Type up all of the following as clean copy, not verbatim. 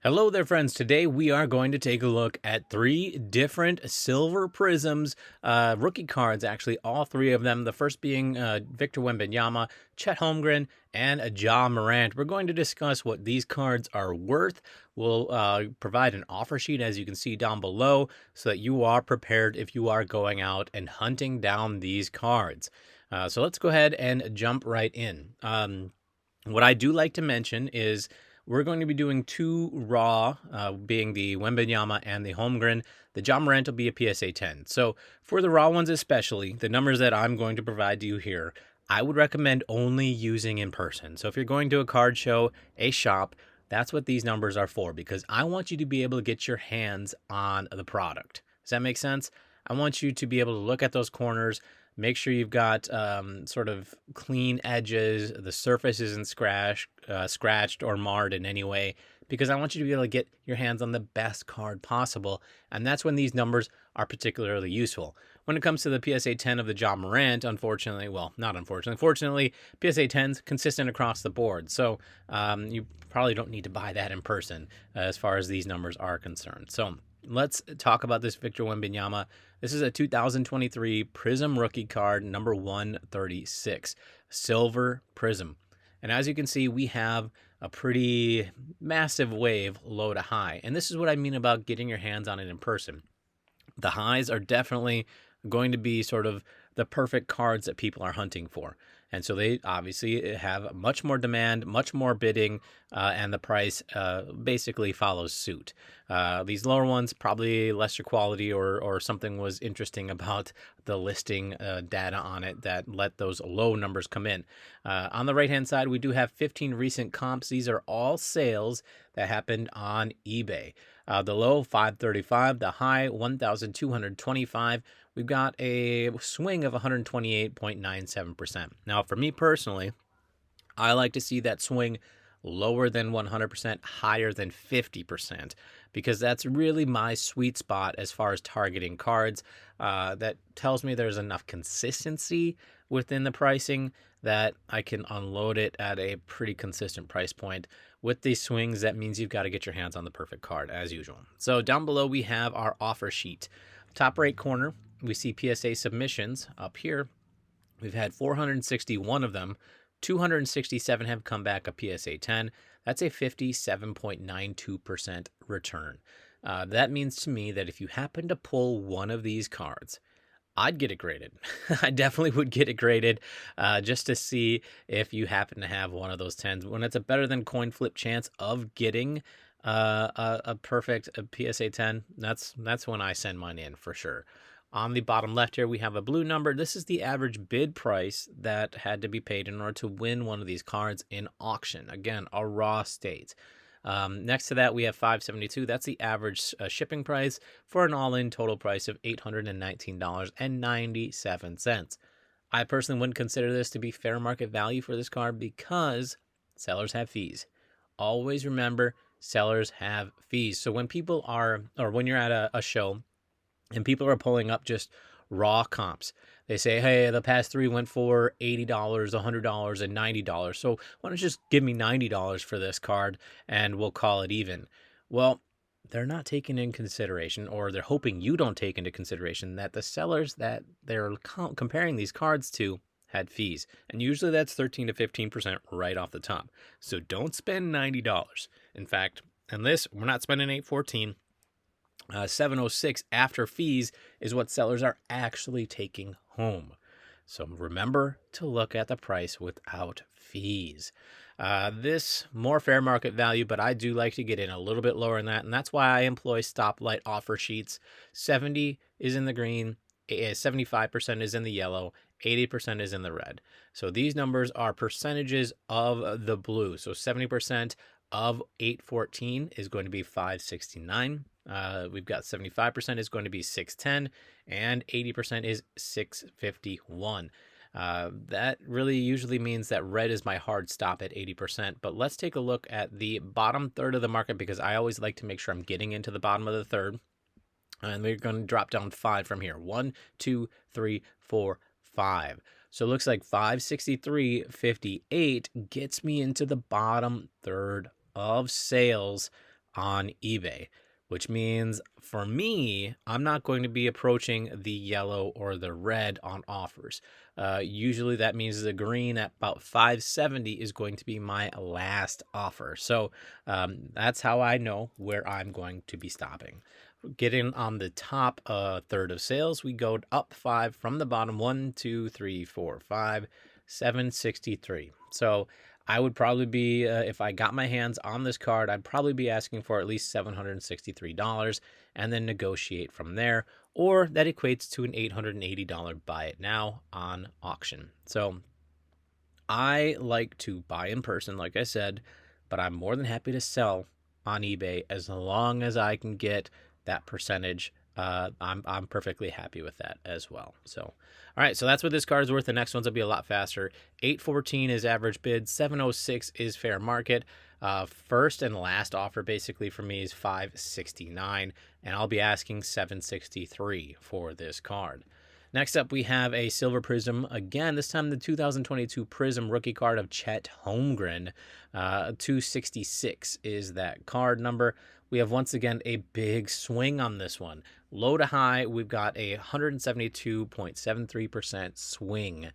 Hello there, friends. Today we are going to take a look at three different silver prisms, rookie cards, actually, all three of them. The first being Victor Wembanyama, Chet Holmgren, and Ja Morant. We're going to discuss what these cards are worth. We'll provide an offer sheet, as you can see down below, so that you are prepared if you are going out and hunting down these cards. So let's go ahead and jump right in. What I do like to mention is we're going to be doing two raw, being the Wembanyama and the Holmgren. The Ja Morant will be a PSA 10. So for the raw ones especially, the numbers that I'm going to provide to you here, I would recommend only using in person. So if you're going to a card show, a shop, that's what these numbers are for, because I want you to be able to get your hands on the product. Does that make sense? I want you to be able to look at those corners, make sure you've got sort of clean edges, the surface isn't scratched or marred in any way, because I want you to be able to get your hands on the best card possible, and that's when these numbers are particularly useful. When it comes to the PSA 10 of the Ja Morant, unfortunately, well, not unfortunately, fortunately, PSA 10's consistent across the board, so you probably don't need to buy that in person as far as these numbers are concerned. So let's talk about this Victor Wembanyama. This is a 2023 Prizm rookie card, number 136, silver Prizm. And as you can see, we have a pretty massive wave low to high. And this is what I mean about getting your hands on it in person. The highs are definitely going to be sort of the perfect cards that people are hunting for. And so they obviously have much more demand, much more bidding, and the price basically follows suit. These lower ones, probably lesser quality, or something was interesting about the listing data on it that let those low numbers come in. On the right-hand side, we do have 15 recent comps. These are all sales that happened on eBay. The low, $535, the high, $1,225. We've got a swing of 128.97%. Now, for me personally, I like to see that swing lower than 100%, higher than 50%, because that's really my sweet spot as far as targeting cards. That tells me there's enough consistency within the pricing that I can unload it at a pretty consistent price point. With these swings, that means you've got to get your hands on the perfect card, as usual. So down below, we have our offer sheet. Top right corner, we see PSA submissions. Up here, we've had 461 of them. 267 have come back a PSA 10. That's a 57.92% return. That means to me that if you happen to pull one of these cards, I'd get it graded. I definitely would get it graded just to see if you happen to have one of those 10s. When it's a better than coin flip chance of getting a perfect PSA 10, that's when I send mine in for sure. On the bottom left here, we have a blue number. This is the average bid price that had to be paid in order to win one of these cards in auction. Again, a raw state. Next to that, we have $572. That's the average shipping price for an all-in total price of $819.97. I personally wouldn't consider this to be fair market value for this card because sellers have fees. Always remember, sellers have fees. So when people are, or when you're at a show and people are pulling up just raw comps, they say, hey, the past three went for $80, $100, and $90. So why don't you just give me $90 for this card and we'll call it even? Well, they're not taking in consideration, or they're hoping you don't take into consideration, that the sellers that they're comparing these cards to had fees. And usually that's 13 to 15% right off the top. So don't spend $90. In fact, and this, we're not spending $814. $706 after fees is what sellers are actually taking home. So remember to look at the price without fees. This more fair market value, but I do like to get in a little bit lower than that, and that's why I employ stoplight offer sheets. 70 is in the green, 75% is in the yellow, 80% is in the red. So these numbers are percentages of the blue. So 70% of 814 is going to be 569. We've got 75% is going to be 610, and 80% is 651. That really usually means that red is my hard stop at 80%. But let's take a look at the bottom third of the market, because I always like to make sure I'm getting into the bottom of the third. And we're going to drop down 5 from here. 1, 2, 3, 4, 5. So it looks like 563.58 gets me into the bottom third of sales on eBay, which means for me, I'm not going to be approaching the yellow or the red on offers. Usually that means the green at about 570 is going to be my last offer. So that's how I know where I'm going to be stopping. Getting on the top third of sales, we go up 5 from the bottom. 1, 2, 3, 4, 5, 763. So I would probably be, if I got my hands on this card, I'd probably be asking for at least $763 and then negotiate from there. Or that equates to an $880 buy it now on auction. So I like to buy in person, like I said, but I'm more than happy to sell on eBay as long as I can get that percentage. I'm perfectly happy with that as well. So, all right, so that's what this card is worth. The next ones will be a lot faster. 814 is average bid. 706 is fair market. First and last offer basically for me is 569, and I'll be asking 763 for this card. Next up, we have a silver Prizm. Again, this time the 2022 Prizm rookie card of Chet Holmgren. 266 is that card number. We have once again a big swing on this one. Low to high, we've got a 172.73% swing,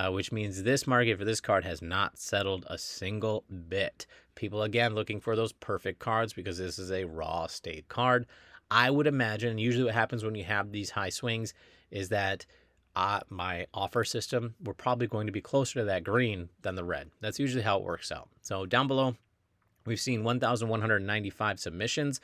which means this market for this card has not settled a single bit. People, again, looking for those perfect cards because this is a raw state card. I would imagine, usually what happens when you have these high swings is that my offer system, we're probably going to be closer to that green than the red. That's usually how it works out. So down below, we've seen 1,195 submissions.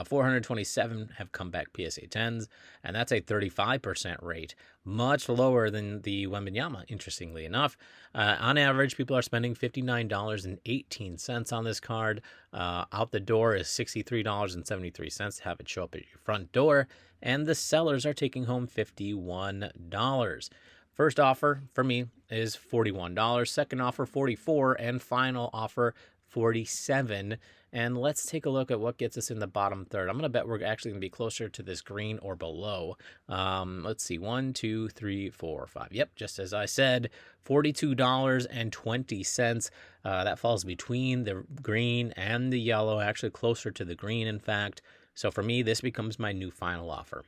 427 have come back PSA 10s, and that's a 35% rate, much lower than the Wembanyama, interestingly enough. On average, people are spending $59.18 on this card. Out the door is $63.73 to have it show up at your front door, and the sellers are taking home $51. First offer for me is $41, second offer $44, and final offer $47. And let's take a look at what gets us in the bottom third. I'm going to bet we're actually going to be closer to this green or below. Let's see, 1, 2, 3, 4, 5. Yep, just as I said, $42.20. That falls between the green and the yellow, actually closer to the green, in fact. So for me, this becomes my new final offer.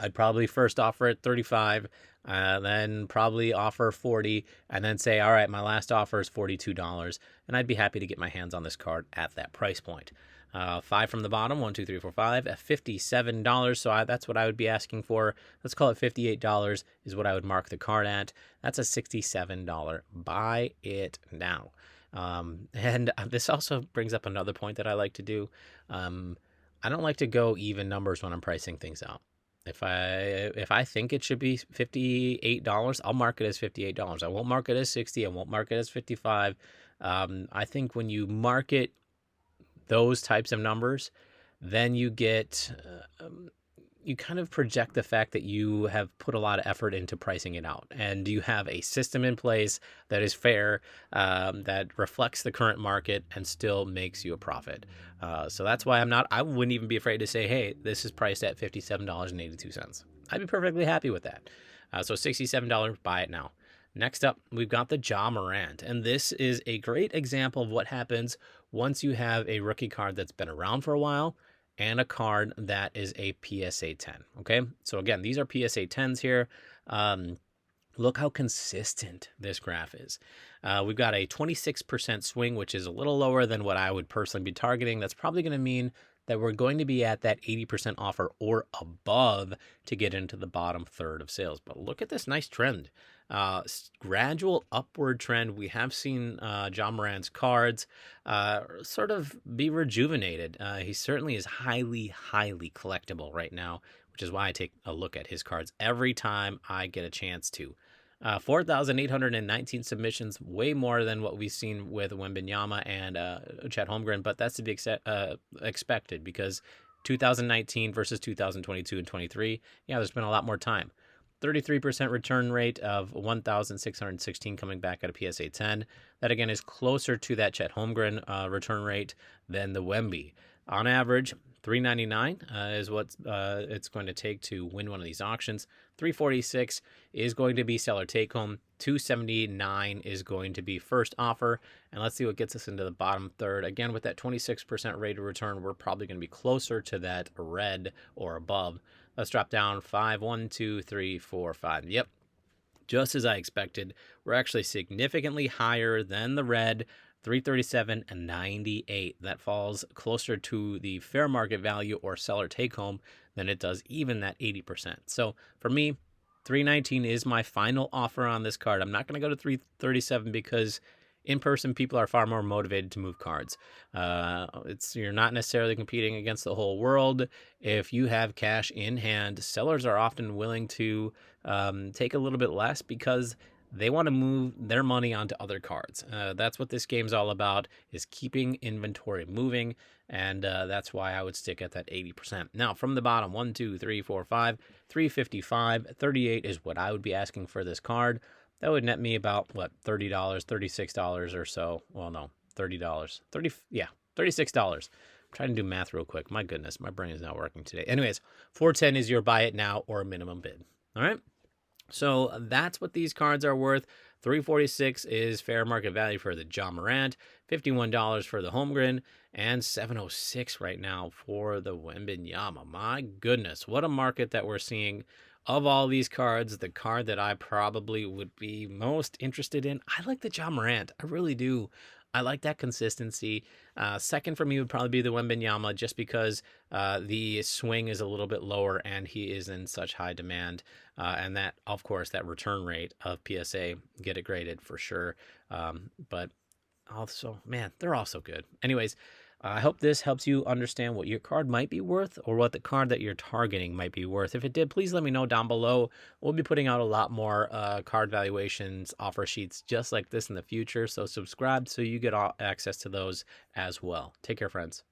I'd probably first offer at 35, then probably offer 40, and then say, all right, my last offer is $42, and I'd be happy to get my hands on this card at that price point. 5 from the bottom, 1, 2, 3, 4, 5, at $57, so that's what I would be asking for. Let's call it $58 is what I would mark the card at. That's a $67 buy it now. And this also brings up another point that I like to do. I don't like to go even numbers when I'm pricing things out. If I think it should be $58, I'll mark it as $58. I won't mark it as $60. I won't mark it as $55. I think when you market those types of numbers, then you get you kind of project the fact that you have put a lot of effort into pricing it out, and you have a system in place that is fair, that reflects the current market and still makes you a profit. So that's why I wouldn't even be afraid to say, hey, this is priced at $57.82. I'd be perfectly happy with that. So $67, buy it now. Next up, we've got the Ja Morant, and this is a great example of what happens once you have a rookie card that's been around for a while and a card that is a PSA 10, okay? So again, these are PSA 10s here. Look how consistent this graph is. We've got a 26% swing, which is a little lower than what I would personally be targeting. That's probably going to mean that we're going to be at that 80% offer or above to get into the bottom third of sales. But look at this nice trend. Gradual upward trend. We have seen Ja Morant's cards sort of be rejuvenated. He certainly is highly, highly collectible right now, which is why I take a look at his cards every time I get a chance to. 4,819 submissions, way more than what we've seen with Wembanyama and Chet Holmgren, but that's to be expected because 2019 versus 2022 and 23, yeah, there's been a lot more time. 33% return rate of 1,616 coming back at a PSA 10. That, again, is closer to that Chet Holmgren return rate than the Wemby. On average, $3.99 is what it's going to take to win one of these auctions. $3.46 is going to be seller take home. $2.79 is going to be first offer. And let's see what gets us into the bottom third. Again, with that 26% rate of return, we're probably going to be closer to that red or above. Let's drop down 5, 1, 2, 3, 4, 5. Yep, just as I expected. We're actually significantly higher than the red. 337 and 98. That falls closer to the fair market value or seller take home than it does even that 80%. So for me, 319 is my final offer on this card. I'm not going to go to 337 because in person people are far more motivated to move cards. You're not necessarily competing against the whole world. If you have cash in hand, sellers are often willing to take a little bit less because they want to move their money onto other cards. That's what this game's all about, is keeping inventory moving, and that's why I would stick at that 80%. Now, from the bottom, 1, 2, 3, 4, 5, 355, 38 is what I would be asking for this card. That would net me about, what, $30, $36 or so. Well, no, $30. $36. I'm trying to do math real quick. My goodness, my brain is not working today. Anyways, 410 is your buy it now or minimum bid. All right? So that's what these cards are worth. $346 is fair market value for the Ja Morant, $51 for the Holmgren, and $706 right now for the Wembanyama. My goodness, what a market that we're seeing. Of all these cards, the card that I probably would be most interested in, I like the Ja Morant. I really do. I like that consistency. Second for me would probably be the Wembanyama, just because the swing is a little bit lower and he is in such high demand. And that, of course, that return rate of PSA, get it graded for sure. But also, man, they're all so good. Anyways, I hope this helps you understand what your card might be worth or what the card that you're targeting might be worth. If it did, please let me know down below. We'll be putting out a lot more card valuations, offer sheets just like this in the future. So subscribe so you get access to those as well. Take care, friends.